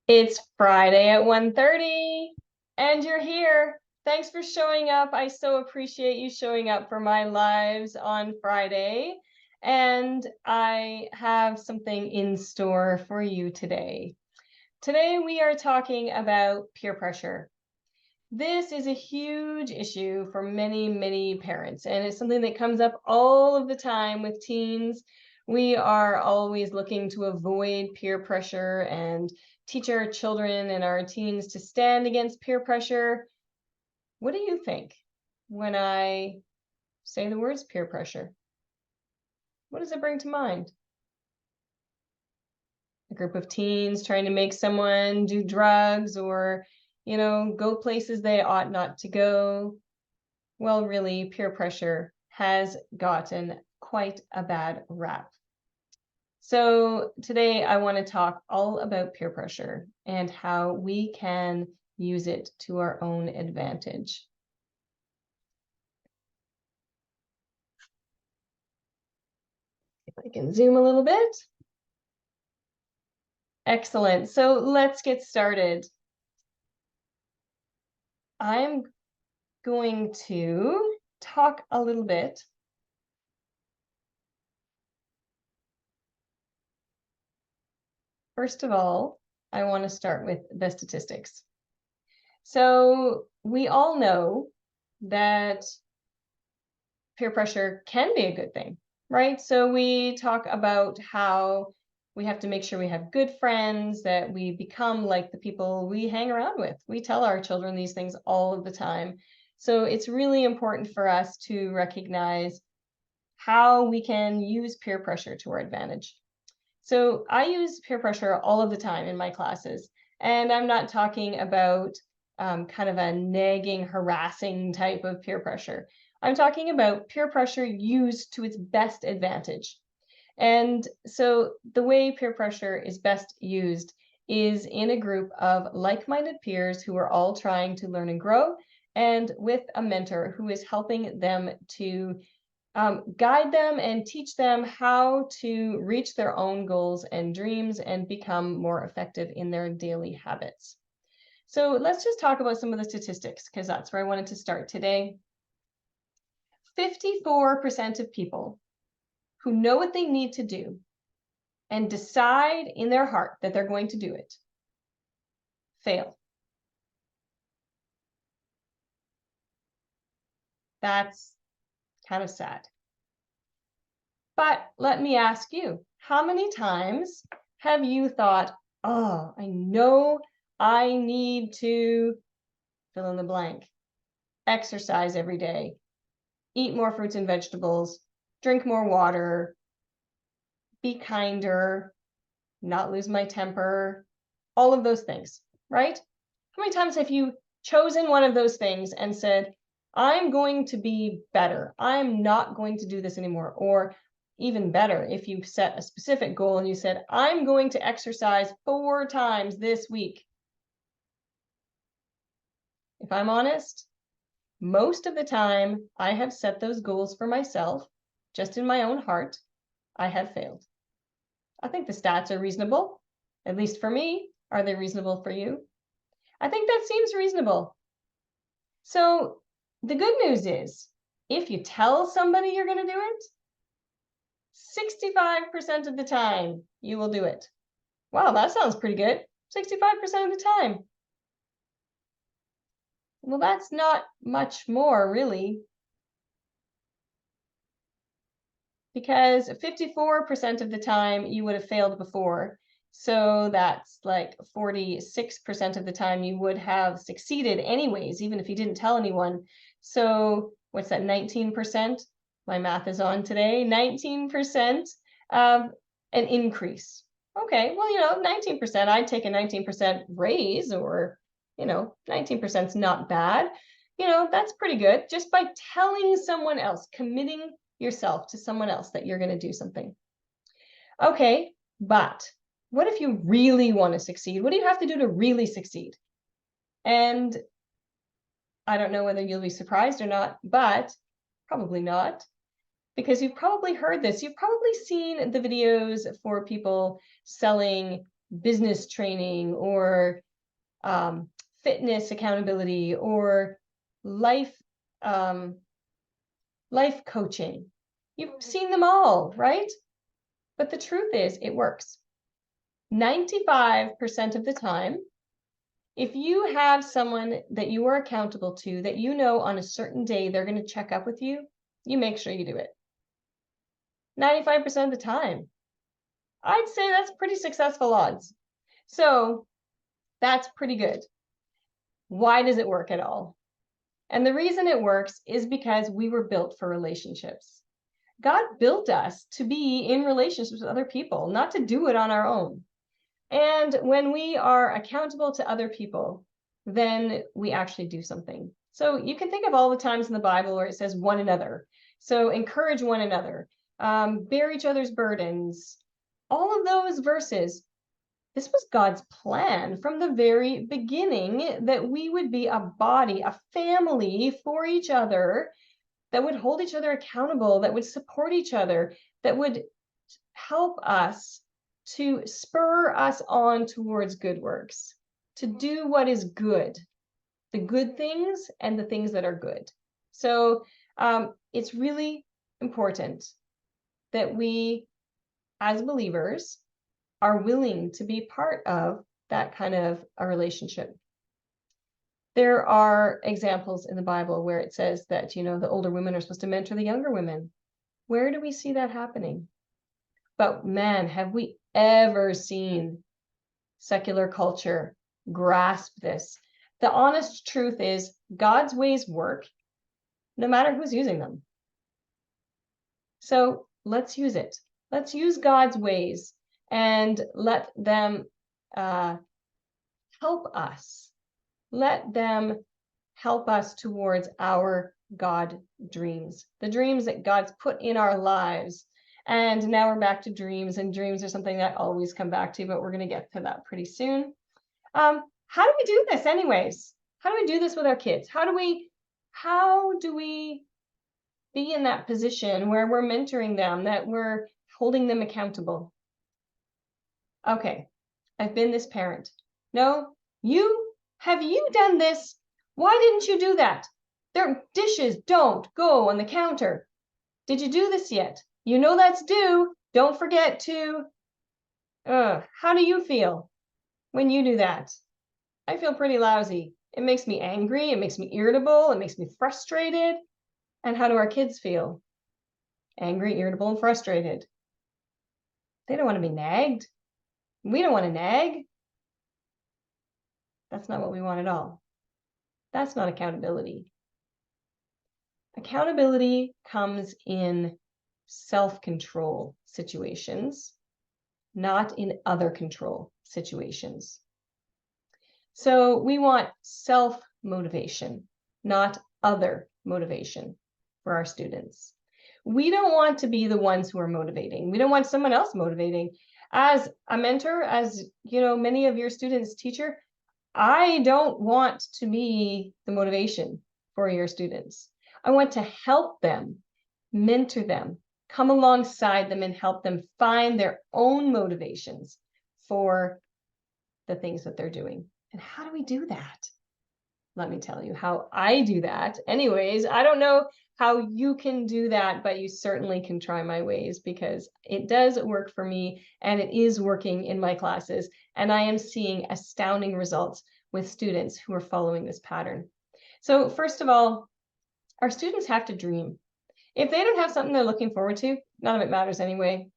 It's Friday at 1:30 and you're here. Thanks for showing up. I so appreciate you showing up for my lives on Friday. And I have something in store for you today. Today we are talking about peer pressure. This is a huge issue for many, many parents, and it's something that comes up all of the time with teens. We are always looking to avoid peer pressure and teach our children and our teens to stand against peer pressure. What do you think when I say the words peer pressure? What does it bring to mind? A group of teens trying to make someone do drugs or, go places they ought not to go. Well, really, peer pressure has gotten quite a bad rap. So today I want to talk all about peer pressure and how we can use it to our own advantage. If I can zoom a little bit. Excellent. So let's get started. I'm going to talk a little bit. First of all, I want to start with the statistics. So we all know that peer pressure can be a good thing, right? So we talk about how we have to make sure we have good friends, that we become like the people we hang around with. We tell our children these things all of the time. So it's really important for us to recognize how we can use peer pressure to our advantage. So I use peer pressure all of the time in my classes, and I'm not talking about kind of a nagging, harassing type of peer pressure. I'm talking about peer pressure used to its best advantage. And so the way peer pressure is best used is in a group of like-minded peers who are all trying to learn and grow, and with a mentor who is helping them to guide them and teach them how to reach their own goals and dreams and become more effective in their daily habits. So let's just talk about some of the statistics, because that's where I wanted to start today. 54% of people who know what they need to do and decide in their heart that they're going to do it fail. That's kind of sad. But let me ask you, how many times have you thought, oh, I know I need to fill in the blank, exercise every day, eat more fruits and vegetables, drink more water, be kinder, not lose my temper, all of those things, right? How many times have you chosen one of those things and said, I'm going to be better. I'm not going to do this anymore. Or even better, if you set a specific goal and you said, I'm going to exercise 4 times this week. If I'm honest, most of the time I have set those goals for myself, just in my own heart, I have failed. I think the stats are reasonable, at least for me. Are they reasonable for you? I think that seems reasonable. So the good news is, if you tell somebody you're going to do it, 65% of the time you will do it. Wow, that sounds pretty good. 65% of the time. Well, that's not much more, really, because 54% of the time you would have failed before. So that's like 46% of the time you would have succeeded anyways, even if you didn't tell anyone. So what's that, 19%? My math is on today. 19% of an increase. Okay, well, 19%, I'd take a 19% raise, or, 19% is not bad. That's pretty good, just by telling someone else, committing yourself to someone else that you're going to do something. Okay, but what if you really want to succeed? What do you have to do to really succeed? And I don't know whether you'll be surprised or not, but probably not, because you've probably heard this. You've probably seen the videos for people selling business training or fitness accountability or life life coaching. You've seen them all, right? But the truth is, it works. 95% of the time, if you have someone that you are accountable to, that you know on a certain day they're going to check up with you, you make sure you do it. 95% of the time. I'd say that's pretty successful odds. So that's pretty good. Why does it work at all? And the reason it works is because we were built for relationships. God built us to be in relationships with other people, not to do it on our own. And when we are accountable to other people, then we actually do something. So you can think of all the times in the Bible where it says one another. So encourage one another, bear each other's burdens. All of those verses, this was God's plan from the very beginning, that we would be a body, a family for each other, that would hold each other accountable, that would support each other, that would help us, to spur us on towards good works, to do what is good, the good things and the things that are good. So it's really important that we, as believers, are willing to be part of that kind of a relationship. There are examples in the Bible where it says that, the older women are supposed to mentor the younger women. Where do we see that happening? But man, have we ever seen secular culture grasp this? The honest truth is God's ways work no matter who's using them. So let's use it. Let's use God's ways and let them help us. Let them help us towards our God dreams, the dreams that God's put in our lives. And now we're back to dreams, and dreams are something that I always come back to, but we're going to get to that pretty soon. How do we do this anyways? How do we do this with our kids? How do we be in that position where we're mentoring them, that we're holding them accountable? Okay, I've been this parent. No, have you done this? Why didn't you do that? Their dishes don't go on the counter. Did you do this yet? You know that's due. Don't forget to. How do you feel when you do that? I feel pretty lousy. It makes me angry. It makes me irritable. It makes me frustrated. And how do our kids feel? Angry, irritable, and frustrated. They don't want to be nagged. We don't want to nag. That's not what we want at all. That's not accountability. Accountability comes in self-control situations, not in other control situations. So we want self-motivation, not other motivation for our students. We don't want to be the ones who are motivating. We don't want someone else motivating. As a mentor, as many of your students' teacher, I don't want to be the motivation for your students. I want to help them, mentor them, come alongside them and help them find their own motivations for the things that they're doing. And how do we do that? Let me tell you how I do that. Anyways, I don't know how you can do that, but you certainly can try my ways, because it does work for me and it is working in my classes. And I am seeing astounding results with students who are following this pattern. So first of all, our students have to dream. If they don't have something they're looking forward to, none of it matters anyway.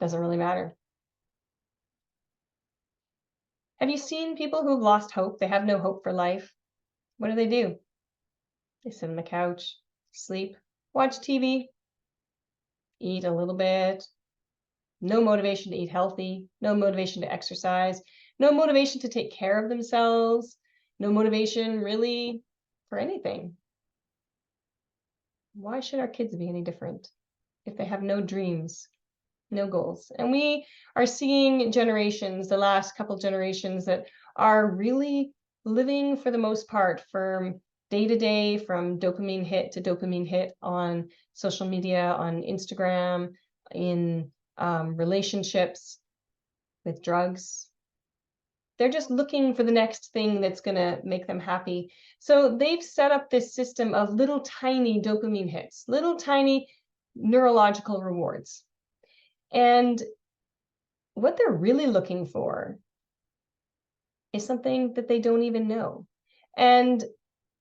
Doesn't really matter. Have you seen people who've lost hope? They have no hope for life. What do? They sit on the couch, sleep, watch TV, eat a little bit. No motivation to eat healthy, no motivation to exercise, no motivation to take care of themselves, no motivation really for anything. Why should our kids be any different if they have no dreams, no goals? And we are seeing generations, the last couple generations, that are really living, for the most part, from day to day, from dopamine hit to dopamine hit on social media, on Instagram, in relationships, with drugs, They're just looking for the next thing that's going to make them happy. So they've set up this system of little tiny dopamine hits, little tiny neurological rewards. And what they're really looking for is something that they don't even know. And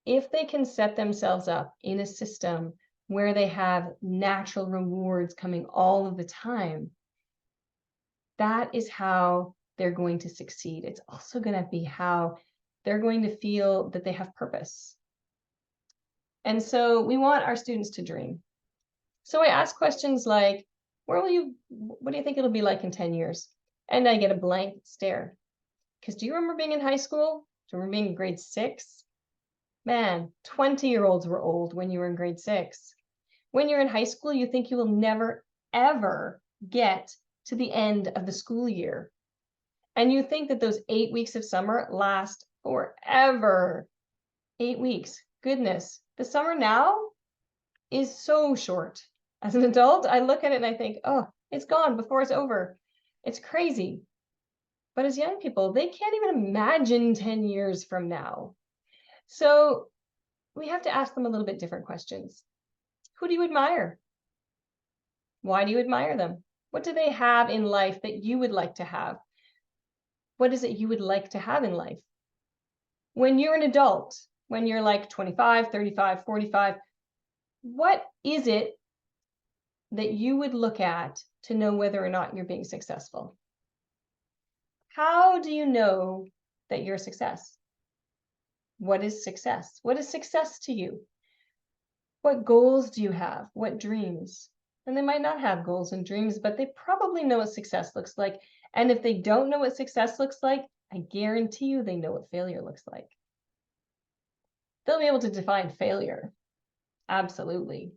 if they can set themselves up in a system where they have natural rewards coming all of the time, that is how they're going to succeed. It's also going to be how they're going to feel that they have purpose. And so we want our students to dream. So I ask questions like, what do you think it'll be like in 10 years? And I get a blank stare. Because do you remember being in high school? Do you remember being in grade 6? Man, 20-year-olds were old when you were in grade 6. When you're in high school, you think you will never, ever get to the end of the school year. And you think that those 8 weeks of summer last forever. 8 weeks. Goodness. The summer now is so short. As an adult, I look at it and I think, oh, it's gone before it's over. It's crazy. But as young people, they can't even imagine 10 years from now. So we have to ask them a little bit different questions. Who do you admire? Why do you admire them? What do they have in life that you would like to have? What is it you would like to have in life? When you're an adult, when you're like 25, 35, 45, what is it that you would look at to know whether or not you're being successful? How do you know that you're a success? What is success? What is success to you? What goals do you have? What dreams? And they might not have goals and dreams, but they probably know what success looks like. And if they don't know what success looks like, I guarantee you they know what failure looks like. They'll be able to define failure. Absolutely.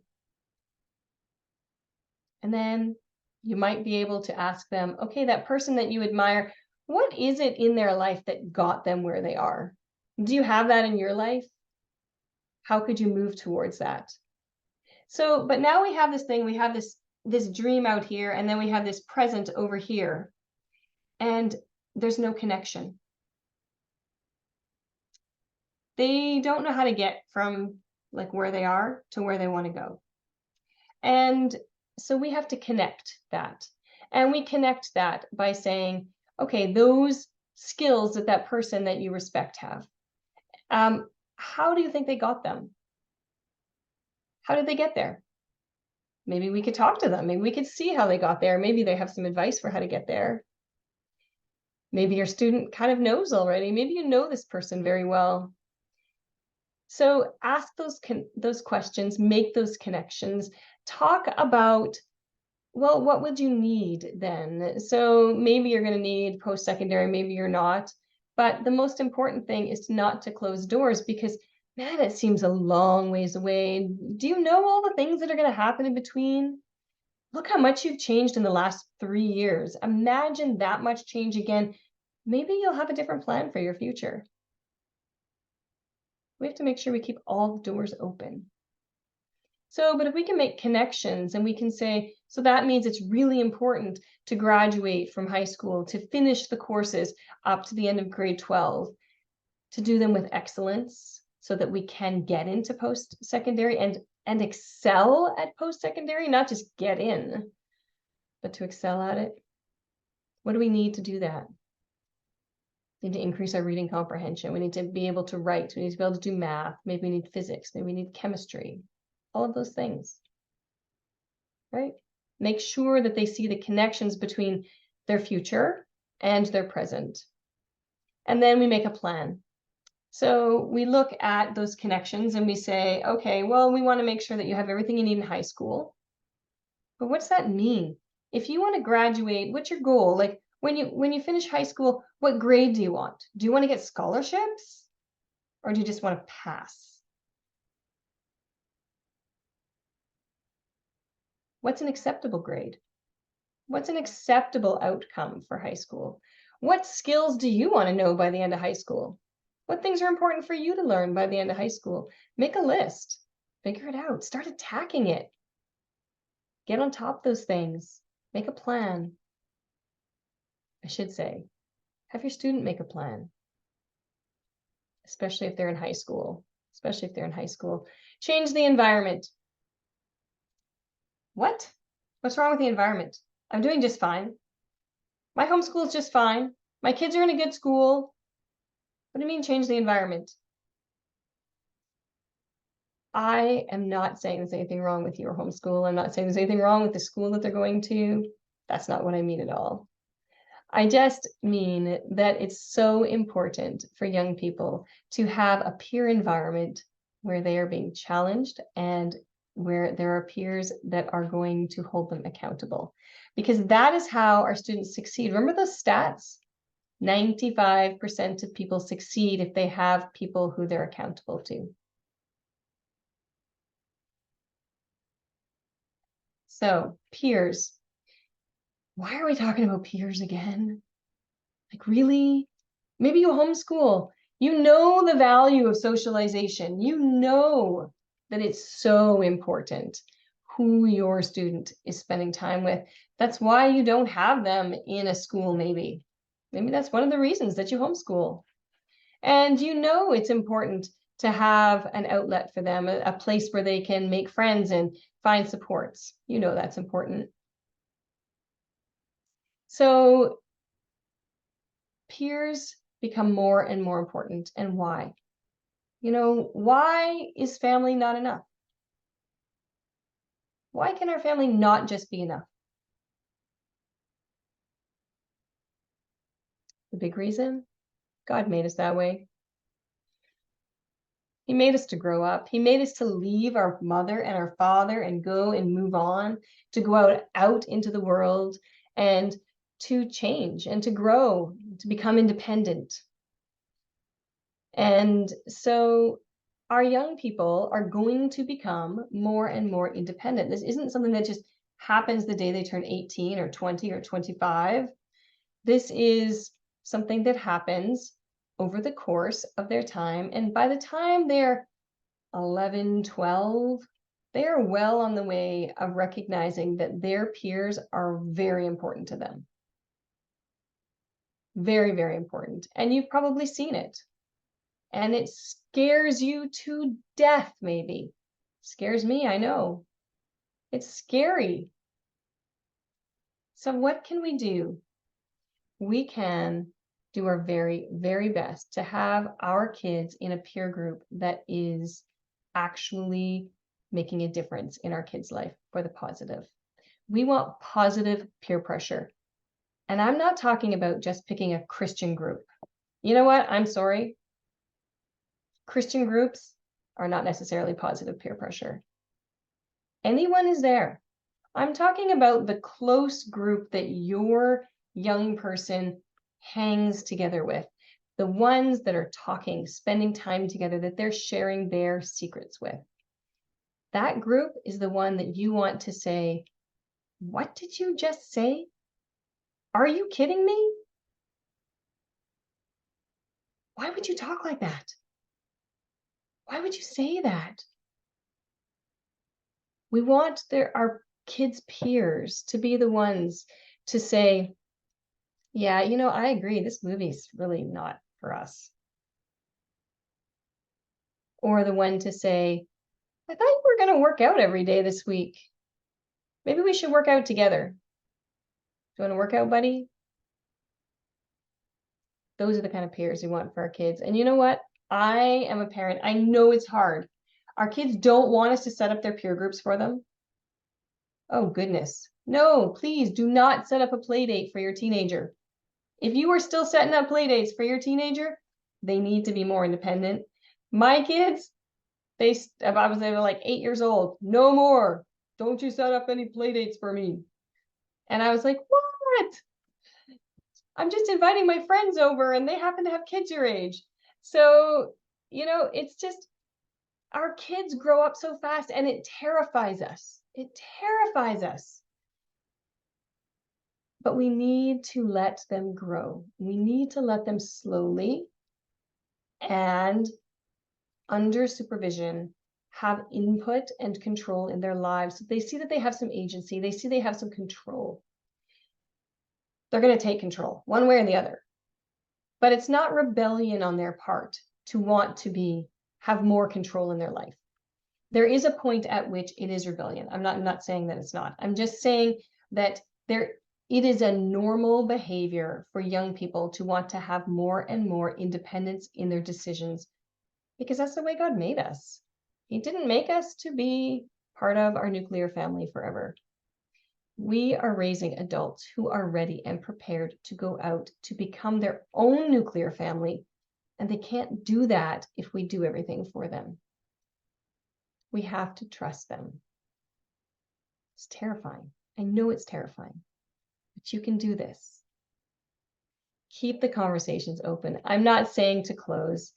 And then you might be able to ask them, okay, that person that you admire, what is it in their life that got them where they are? Do you have that in your life? How could you move towards that? So, but now we have this thing, we have this dream out here, and then we have this present over here, and there's no connection. They don't know how to get from like where they are to where they want to go. And so we have to connect that. And we connect that by saying, okay, those skills that that person that you respect have, how do you think they got them? How did they get there? Maybe we could talk to them. Maybe we could see how they got there. Maybe they have some advice for how to get there. Maybe your student kind of knows already. Maybe you know this person very well. So ask those questions, make those connections, talk about, well, what would you need then? So maybe you're going to need post-secondary, maybe you're not. But the most important thing is not to close doors, because man, it seems a long ways away. Do you know all the things that are going to happen in between? Look how much you've changed in the last 3 years. Imagine that much change again. Maybe you'll have a different plan for your future. We have to make sure we keep all the doors open. So, but if we can make connections and we can say, so that means it's really important to graduate from high school, to finish the courses up to the end of grade 12, to do them with excellence so that we can get into post-secondary and excel at post-secondary, not just get in, but to excel at it. What do we need to do that? We need to increase our reading comprehension. We need to be able to write. We need to be able to do math. Maybe we need physics. Maybe we need chemistry. All of those things, right? Make sure that they see the connections between their future and their present. And then we make a plan. So we look at those connections and we say, okay, well, we want to make sure that you have everything you need in high school. But what's that mean? If you want to graduate, what's your goal? Like when you finish high school, what grade do you want? Do you want to get scholarships, or do you just want to pass? What's an acceptable grade? What's an acceptable outcome for high school? What skills do you want to know by the end of high school? What things are important for you to learn by the end of high school? Make a list, figure it out, start attacking it. Get on top of those things, make a plan. I should say, Have your student make a plan, especially if they're in high school. Especially if they're in high school. Change the environment. What? What's wrong with the environment? I'm doing just fine. My homeschool is just fine. My kids are in a good school. What do you mean change the environment? I am not saying there's anything wrong with your homeschool. I'm not saying there's anything wrong with the school that they're going to. That's not what I mean at all. I just mean that it's so important for young people to have a peer environment where they are being challenged and where there are peers that are going to hold them accountable. Because that is how our students succeed. Remember those stats? 95% of people succeed if they have people who they're accountable to. So, peers. Why are we talking about peers again? Like, really? Maybe you homeschool. You know the value of socialization. You know that it's so important who your student is spending time with. That's why you don't have them in a school, maybe. Maybe that's one of the reasons that you homeschool. And you know it's important to have an outlet for them, a place where they can make friends and find supports. You know that's important. So peers become more and more important. And why? You know, why is family not enough? Why can our family not just be enough? The big reason? God made us that way. He made us to grow up. He made us to leave our mother and our father and go and move on, to go out into the world and to change and to grow, to become independent. And so our young people are going to become more and more independent. This isn't something that just happens the day they turn 18 or 20 or 25. This is something that happens over the course of their time. And by the time they're 11, 12, they are well on the way of recognizing that their peers are very important to them. Very, very important. And you've probably seen it. And it scares you to death, maybe. Scares me, I know. It's scary. So what can we do? We can do our very, very best to have our kids in a peer group that is actually making a difference in our kids' life for the positive. We want positive peer pressure. And I'm not talking about just picking a Christian group. You know what? I'm sorry. Christian groups are not necessarily positive peer pressure. Anyone is there. I'm talking about the close group that your young person hangs together with, the ones that are talking, spending time together, that they're sharing their secrets with. That group is the one that you want to say, "What did you just say? Are you kidding me? Why would you talk like that? Why would you say that?" We want our kids' peers to be the ones to say, "Yeah, you know, I agree. This movie's really not for us." Or the one to say, "I thought you were going to work out every day this week. Maybe we should work out together. Do you want to work out, buddy?" Those are the kind of peers we want for our kids. And you know what? I am a parent. I know it's hard. Our kids don't want us to set up their peer groups for them. Oh, goodness. No, please do not set up a play date for your teenager. If you are still setting up play dates for your teenager, they need to be more independent. My kids, they were like 8 years old. "No more. Don't you set up any play dates for me." And I was like, "What? I'm just inviting my friends over and they happen to have kids your age." So, you know, it's just our kids grow up so fast and it terrifies us. It terrifies us. But we need to let them grow. We need to let them slowly and under supervision have input and control in their lives. So they see that they have some agency. They see they have some control. They're going to take control one way or the other. but it's not rebellion on their part to want to have more control in their life. There is a point at which it is rebellion. I'm not saying that it's not. I'm just saying that it is a normal behavior for young people to want to have more and more independence in their decisions, because that's the way God made us. He didn't make us to be part of our nuclear family forever. We are raising adults who are ready and prepared to go out to become their own nuclear family, and they can't do that if we do everything for them. We have to trust them. It's terrifying. I know it's terrifying, but you can do this. Keep the conversations open. I'm not saying to close.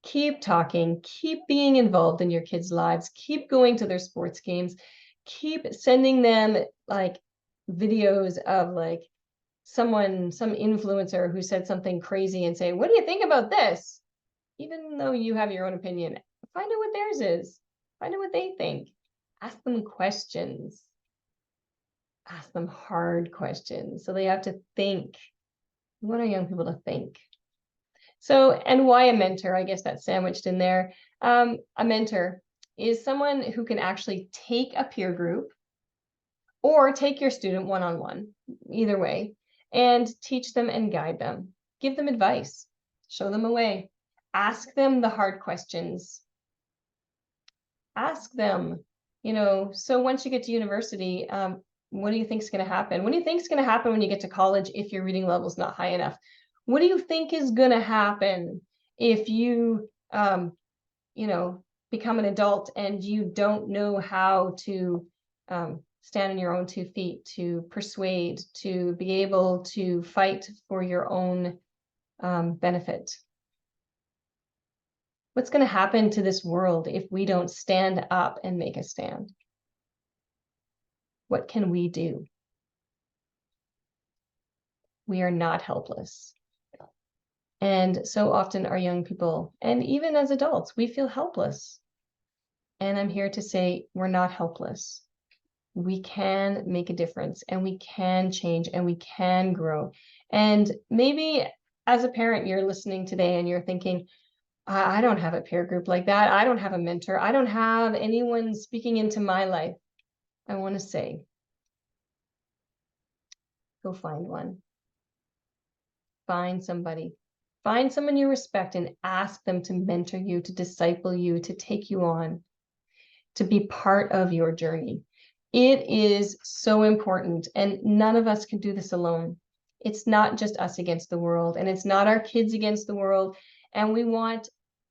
Keep talking, keep being involved in your kids' lives, keep going to their sports games, keep sending them like videos of like some influencer who said something crazy and say, what do you think about this? Even though you have your own opinion, find out what theirs is. Find out what they think. Ask them questions. Ask them hard questions. So they have to think. We want our young people to think. So, and why a mentor? I guess that's sandwiched in there. A mentor is someone who can actually take a peer group or take your student one-on-one, either way, and teach them and guide them. Give them advice, show them a way, ask them the hard questions. Ask them, so once you get to university, what do you think is going to happen? What do you think is going to happen when you get to college if your reading level is not high enough? What do you think is going to happen if you, become an adult and you don't know how to stand on your own 2 feet, to persuade, to be able to fight for your own benefit? What's going to happen to this world if we don't stand up and make a stand? What can we do? We are not helpless. And so often our young people, and even as adults, we feel helpless. And I'm here to say we're not helpless. We can make a difference, and we can change, and we can grow. And maybe as a parent, you're listening today and you're thinking, I don't have a peer group like that. I don't have a mentor. I don't have anyone speaking into my life. I want to say, go find one. Find somebody. Find someone you respect and ask them to mentor you, to disciple you, to take you on, to be part of your journey. It is so important, and none of us can do this alone. It's not just us against the world, and it's not our kids against the world. And we want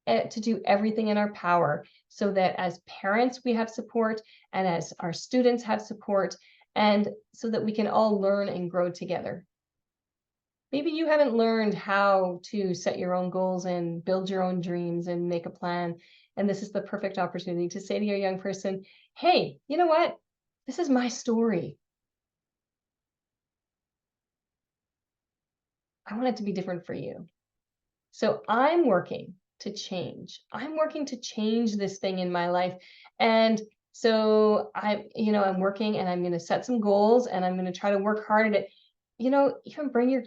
to do everything in our power so that as parents we have support, and as our students have support, and so that we can all learn and grow together. Maybe you haven't learned how to set your own goals and build your own dreams and make a plan. And this is the perfect opportunity to say to your young person, hey, you know what? This is my story. I want it to be different for you. So I'm working to change. I'm working to change this thing in my life. And so I'm working, and I'm going to set some goals, and I'm going to try to work hard at it. Even bring your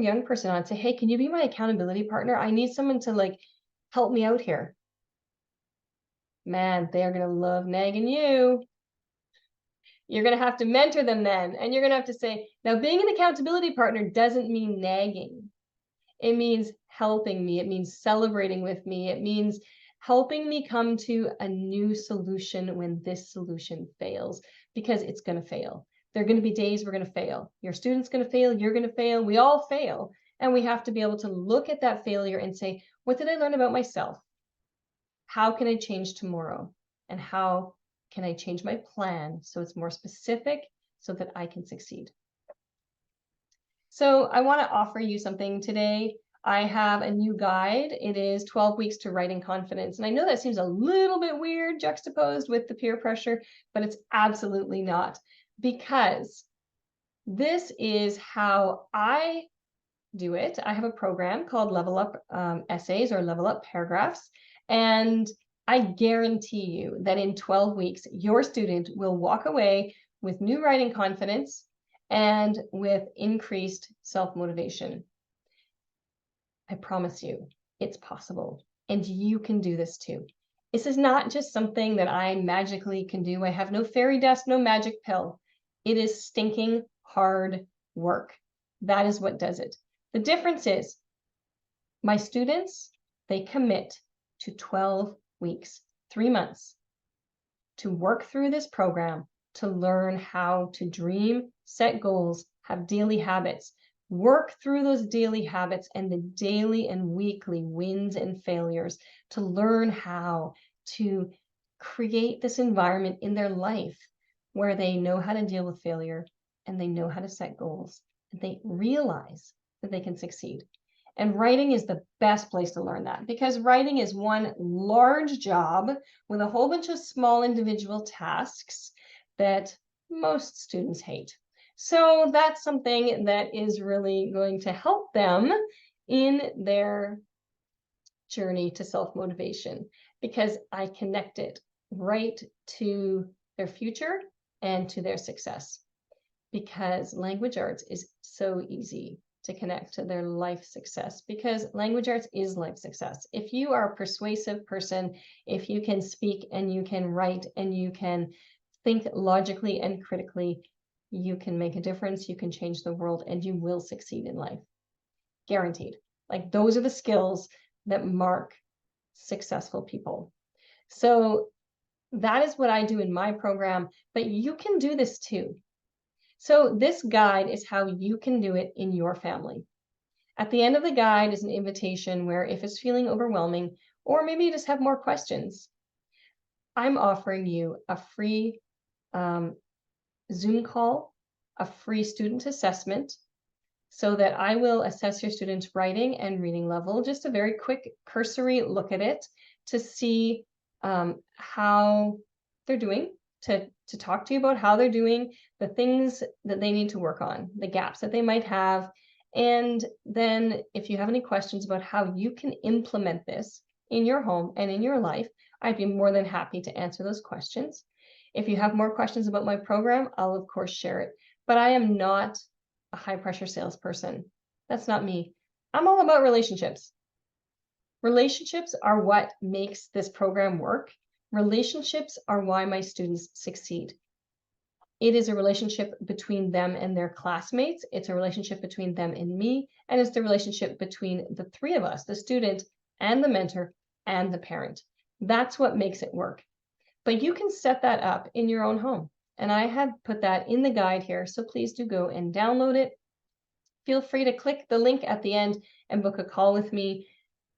young person on and say, hey, can you be my accountability partner? I need someone to help me out here. Man, they are going to love nagging you. You're going to have to mentor them then. And you're going to have to say, now being an accountability partner doesn't mean nagging. It means helping me. It means celebrating with me. It means helping me come to a new solution when this solution fails, because it's going to fail. There are going to be days we're going to fail. Your student's going to fail. You're going to fail. We all fail. And we have to be able to look at that failure and say, what did I learn about myself? How can I change tomorrow? And how can I change my plan so it's more specific so that I can succeed? So I want to offer you something today. I have a new guide. It is 12 weeks to writing confidence. And I know that seems a little bit weird juxtaposed with the peer pressure, but it's absolutely not, because this is how I do it. I have a program called Level Up Essays, or Level Up Paragraphs. And I guarantee you that in 12 weeks, your student will walk away with new writing confidence and with increased self-motivation. I promise you, it's possible. And you can do this too. This is not just something that I magically can do. I have no fairy dust, no magic pill. It is stinking hard work. That is what does it. The difference is my students, they commit to 12 weeks, 3 months, to work through this program, to learn how to dream, set goals, have daily habits, work through those daily habits and the daily and weekly wins and failures, to learn how to create this environment in their life where they know how to deal with failure and they know how to set goals and they realize that they can succeed. And writing is the best place to learn that, because writing is one large job with a whole bunch of small individual tasks that most students hate. So that's something that is really going to help them in their journey to self-motivation, because I connect it right to their future and to their success, because language arts is so easy to connect to their life success, because language arts is life success. If you are a persuasive person, if you can speak and you can write and you can think logically and critically, you can make a difference, you can change the world, and you will succeed in life. Guaranteed. Like, those are the skills that mark successful people. So that is what I do in my program, but you can do this too. So this guide is how you can do it in your family. At the end of the guide is an invitation where, if it's feeling overwhelming, or maybe you just have more questions, I'm offering you a free Zoom call, a free student assessment, so that I will assess your students' writing and reading level, just a very quick cursory look at it to see how they're doing, to talk to you about how they're doing, the things that they need to work on, the gaps that they might have. And then if you have any questions about how you can implement this in your home and in your life, I'd be more than happy to answer those questions. If you have more questions about my program, I'll of course share it. But I am not a high pressure salesperson. That's not me. I'm all about relationships. Relationships are what makes this program work. Relationships are why my students succeed. It is a relationship between them and their classmates. It's a relationship between them and me. And it's the relationship between the three of us, the student and the mentor and the parent. That's what makes it work. But you can set that up in your own home. And I have put that in the guide here. So please do go and download it. Feel free to click the link at the end and book a call with me.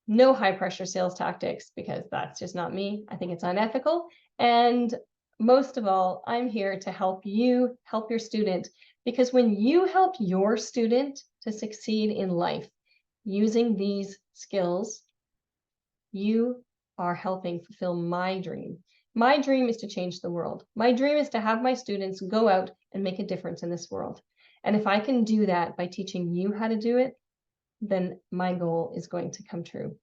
No high pressure sales tactics, because that's just not me. I think it's unethical. And most of all, I'm here to help you help your student, because when you help your student to succeed in life using these skills, you are helping fulfill my dream. My dream is to change the world. My dream is to have my students go out and make a difference in this world. And if I can do that by teaching you how to do it, then my goal is going to come true.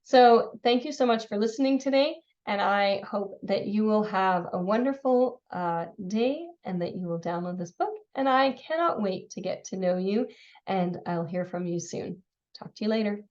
So thank you so much for listening today. And I hope that you will have a wonderful day and that you will download this book. And I cannot wait to get to know you, and I'll hear from you soon. Talk to you later.